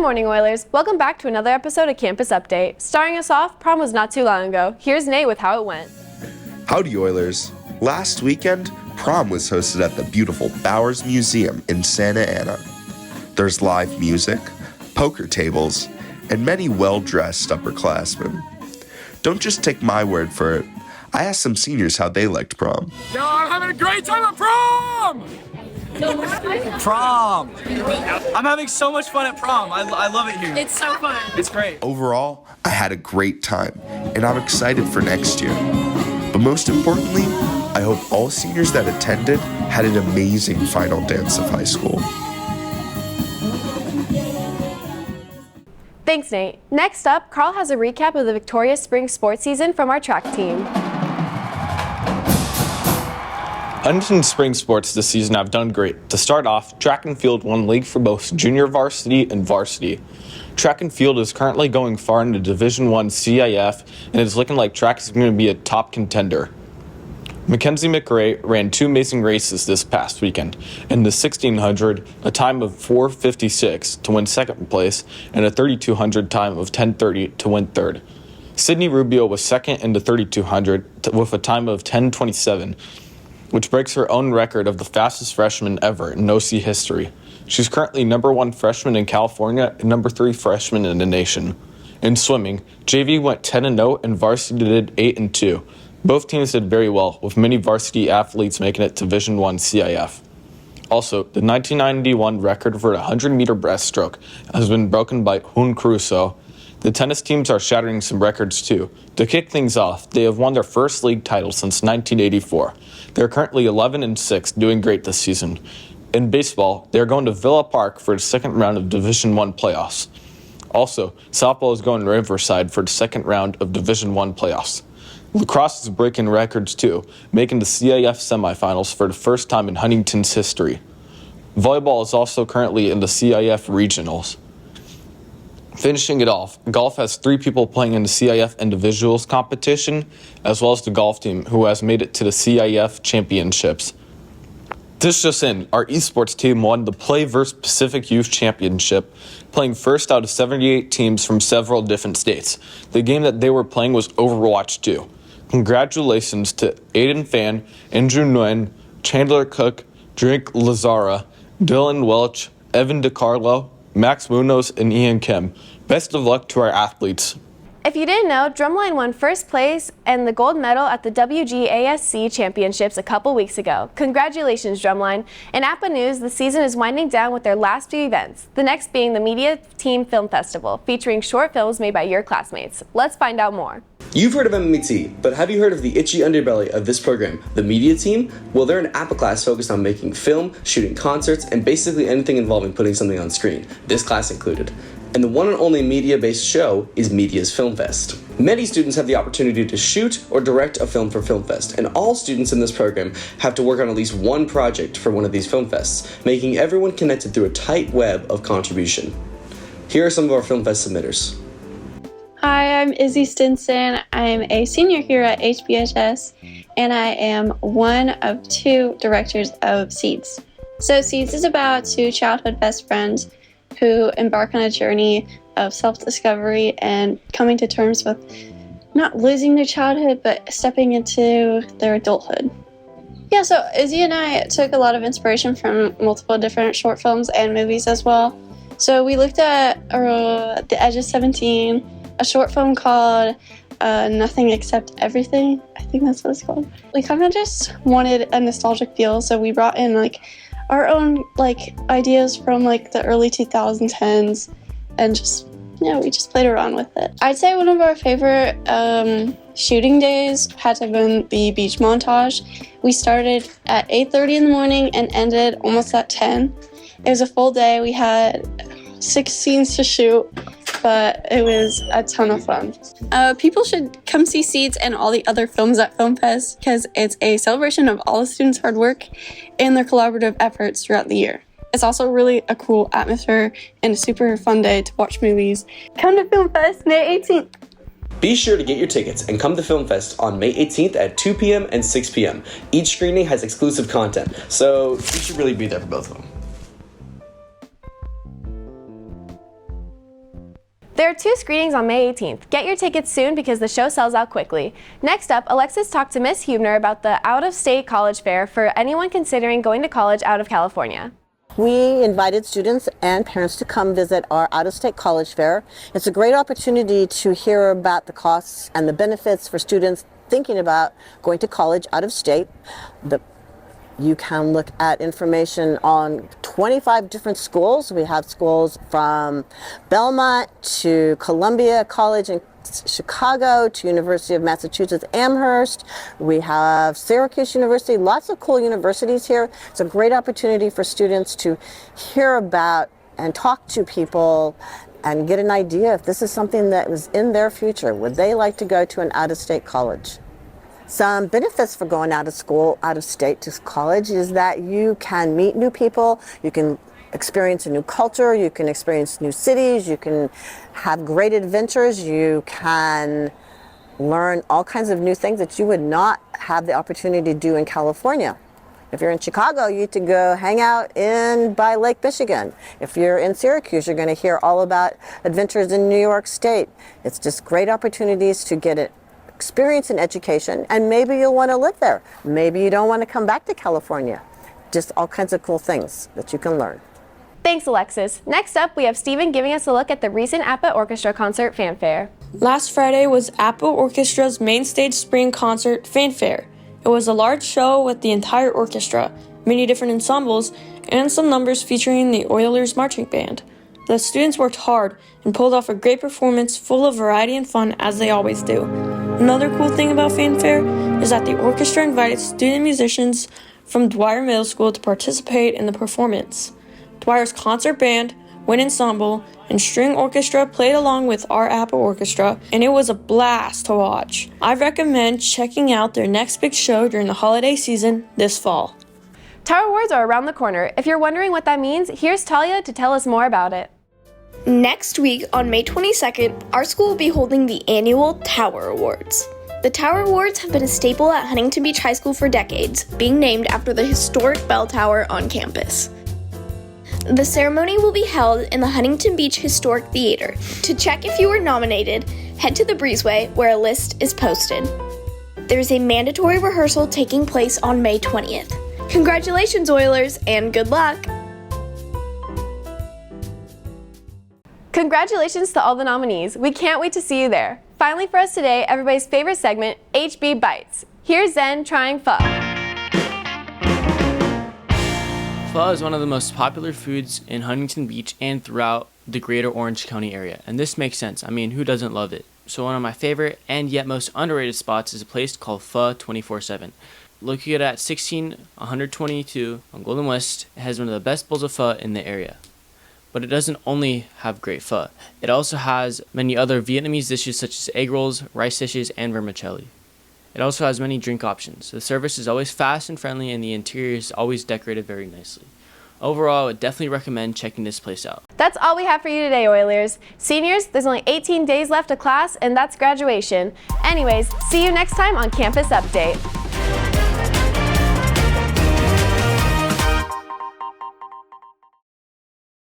morning, Oilers. Welcome back to another episode of Campus Update. Starting us off, prom was not too long ago. Here's Nate with how it went. Howdy, Oilers. Last weekend, prom was hosted at the beautiful Bowers Museum in Santa Ana. There's live music, poker tables, and many well-dressed upperclassmen. Don't just take my word for it. I asked some seniors how they liked prom. Yo, I'm having a great time at prom! Prom! I'm having so much fun at prom. I love it here. It's so fun. It's great. Overall, I had a great time, and I'm excited for next year. But most importantly, I hope all seniors that attended had an amazing final dance of high school. Thanks, Nate. Next up, Carl has a recap of the Victoria Spring sports season from our track team. Huntington Spring sports this season have done great. To start off, track and field won league for both junior varsity and varsity. Track and field is currently going far into Division I CIF, and it's looking like track is going to be a top contender. Mackenzie McRae ran two amazing races this past weekend. In the 1600, a time of 4:56 to win second place, and a 3200 time of 10:30 to win third. Sydney Rubio was second in the 3200 with a time of 10:27, which breaks her own record of the fastest freshman ever in OC history. She's currently number 1 freshman in California and number 3 freshman in the nation. In swimming, JV went 10-0 and varsity did 8-2. Both teams did very well, with many varsity athletes making it to Division I CIF. Also, the 1991 record for the 100-meter breaststroke has been broken by Hun Crusoe. The tennis teams are shattering some records too. To kick things off, they have won their first league title since 1984. They're currently 11-6, doing great this season. In baseball, they're going to Villa Park for the second round of Division I playoffs. Also, softball is going to Riverside for the second round of Division I playoffs. Lacrosse is breaking records too, making the CIF semifinals for the first time in Huntington's history. Volleyball is also currently in the CIF regionals. Finishing it off, golf has 3 people playing in the CIF individuals competition, as well as the golf team, who has made it to the CIF championships. This just in, our esports team won the Play vs. Pacific Youth Championship, playing first out of 78 teams from several different states. The game that they were playing was Overwatch 2. Congratulations to Aiden Fan, Andrew Nguyen, Chandler Cook, Drake Lazara, Dylan Welch, Evan DiCarlo, Max Munoz, and Ian Kim. Best of luck to our athletes. If you didn't know, Drumline won first place and the gold medal at the WGASC Championships a couple weeks ago. Congratulations, Drumline. In APA News, the season is winding down with their last few events, the next being the Media Team Film Festival, featuring short films made by your classmates. Let's find out more. You've heard of MMT, but have you heard of the itchy underbelly of this program, the Media Team? Well, they're an APA class focused on making film, shooting concerts, and basically anything involving putting something on screen, this class included. And the one and only media-based show is Media's Film Fest. Many students have the opportunity to shoot or direct a film for Film Fest, and all students in this program have to work on at least one project for one of these film fests, making everyone connected through a tight web of contribution. Here are some of our Film Fest submitters. Hi, I'm Izzy Stinson. I'm a senior here at HBHS, and I am one of 2 directors of Seeds. So Seeds is about 2 childhood best friends who embark on a journey of self-discovery and coming to terms with not losing their childhood, but stepping into their adulthood. Yeah, so Izzy and I took a lot of inspiration from multiple different short films and movies as well. So we looked at The Edge of 17, a short film called Nothing Except Everything. I think that's what it's called. We kind of just wanted a nostalgic feel, so we brought in our own ideas from the early 2010s, and we just played around with it. I'd say one of our favorite shooting days had to have been the beach montage. We started at 8:30 in the morning and ended almost at 10. It was a full day. We had 6 scenes to shoot, but it was a ton of fun. People should come see Seeds and all the other films at Film Fest because it's a celebration of all the students' hard work and their collaborative efforts throughout the year. It's also really a cool atmosphere and a super fun day to watch movies. Come to Film Fest May 18th. Be sure to get your tickets and come to Film Fest on May 18th at 2 p.m. and 6 p.m. Each screening has exclusive content, so you should really be there for both of them. There are 2 screenings on May 18th. Get your tickets soon because the show sells out quickly. Next up, Alexis talked to Miss Huebner about the out-of-state college fair for anyone considering going to college out of California. We invited students and parents to come visit our out-of-state college fair. It's a great opportunity to hear about the costs and the benefits for students thinking about going to college out of state. You can look at information on 25 different schools. We have schools from Belmont to Columbia College in Chicago to University of Massachusetts Amherst. We have Syracuse University, lots of cool universities here. It's a great opportunity for students to hear about and talk to people and get an idea if this is something that was in their future. Would they like to go to an out-of-state college? Some benefits for going out of school, out of state to college is that you can meet new people, you can experience a new culture, you can experience new cities, you can have great adventures, you can learn all kinds of new things that you would not have the opportunity to do in California. If you're in Chicago, you get to go hang out by Lake Michigan. If you're in Syracuse, you're going to hear all about adventures in New York State. It's just great opportunities to get it. Experience and education, and maybe you'll want to live there. Maybe you don't want to come back to California. Just all kinds of cool things that you can learn. Thanks, Alexis. Next up, we have Stephen giving us a look at the recent APA Orchestra concert, Fanfare. Last Friday was APA Orchestra's main stage spring concert, Fanfare. It was a large show with the entire orchestra, many different ensembles, and some numbers featuring the Oilers marching band. The students worked hard and pulled off a great performance full of variety and fun, as they always do. Another cool thing about Fanfare is that the orchestra invited student musicians from Dwyer Middle School to participate in the performance. Dwyer's concert band, wind ensemble, and string orchestra played along with our APA orchestra, and it was a blast to watch. I recommend checking out their next big show during the holiday season this fall. Tower Awards are around the corner. If you're wondering what that means, here's Talia to tell us more about it. Next week, on May 22nd, our school will be holding the annual Tower Awards. The Tower Awards have been a staple at Huntington Beach High School for decades, being named after the historic bell tower on campus. The ceremony will be held in the Huntington Beach Historic Theater. To check if you were nominated, head to the breezeway where a list is posted. There's a mandatory rehearsal taking place on May 20th. Congratulations, Oilers, and good luck! Congratulations to all the nominees. We can't wait to see you there. Finally for us today, everybody's favorite segment, HB Bites. Here's Zen trying pho. Pho is one of the most popular foods in Huntington Beach and throughout the greater Orange County area, and this makes sense. I mean, who doesn't love it? So one of my favorite and yet most underrated spots is a place called Pho 24/7. Located at 16122 on Golden West, it has one of the best bowls of pho in the area. But it doesn't only have great pho. It also has many other Vietnamese dishes such as egg rolls, rice dishes, and vermicelli. It also has many drink options. The service is always fast and friendly, and the interior is always decorated very nicely. Overall, I would definitely recommend checking this place out. That's all we have for you today, Oilers. Seniors, there's only 18 days left of class, and that's graduation. Anyways, see you next time on Campus Update.